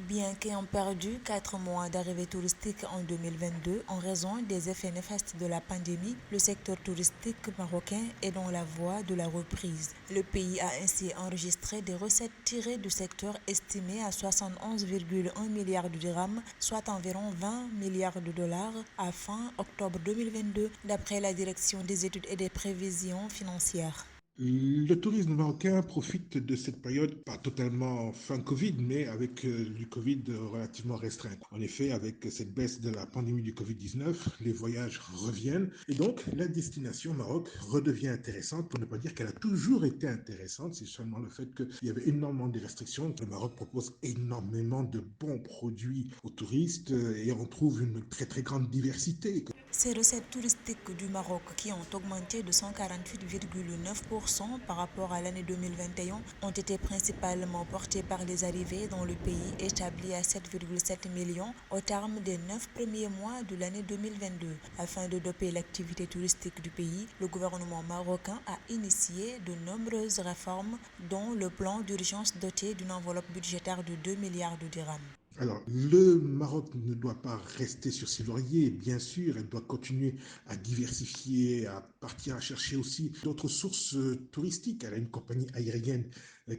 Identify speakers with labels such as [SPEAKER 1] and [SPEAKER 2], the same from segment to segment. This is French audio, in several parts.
[SPEAKER 1] Bien qu'ayant perdu 4 mois d'arrivée touristique en 2022 en raison des effets néfastes de la pandémie, le secteur touristique marocain est dans la voie de la reprise. Le pays a ainsi enregistré des recettes tirées du secteur estimées à 71,1 milliards de dirhams, soit environ 20 milliards de dollars à fin octobre 2022, d'après la Direction des études et des prévisions financières.
[SPEAKER 2] Le tourisme marocain profite de cette période, pas totalement fin Covid, mais avec du Covid relativement restreint. En effet, avec cette baisse de la pandémie du Covid-19, les voyages reviennent et donc la destination Maroc redevient intéressante, pour ne pas dire qu'elle a toujours été intéressante. C'est seulement le fait qu'il y avait énormément de restrictions. Le Maroc propose énormément de bons produits aux touristes et on trouve une très très grande diversité.
[SPEAKER 1] Ces recettes touristiques du Maroc, qui ont augmenté de 148,9% par rapport à l'année 2021, ont été principalement portées par les arrivées dans le pays, établi à 7,7 millions au terme des 9 premiers mois de l'année 2022. Afin de doper l'activité touristique du pays, le gouvernement marocain a initié de nombreuses réformes, dont le plan d'urgence doté d'une enveloppe budgétaire de 2 milliards de dirhams.
[SPEAKER 2] Alors, le Maroc ne doit pas rester sur ses lauriers, bien sûr, elle doit continuer à diversifier, à partir à chercher aussi d'autres sources touristiques. Elle a une compagnie aérienne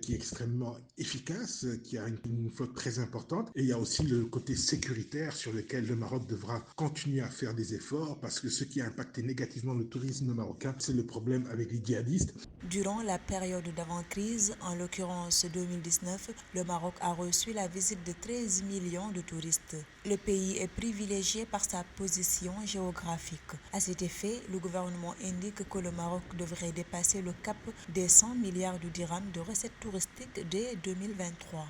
[SPEAKER 2] qui est extrêmement efficace, qui a une flotte très importante. Et il y a aussi le côté sécuritaire sur lequel le Maroc devra continuer à faire des efforts, parce que ce qui a impacté négativement le tourisme marocain, c'est le problème avec les djihadistes.
[SPEAKER 1] Durant la période d'avant-crise, en l'occurrence 2019, le Maroc a reçu la visite de 13 millions de touristes. Le pays est privilégié par sa position géographique. À cet effet, le gouvernement indique que le Maroc devrait dépasser le cap des 100 milliards de dirhams de recettes touristiques dès 2023.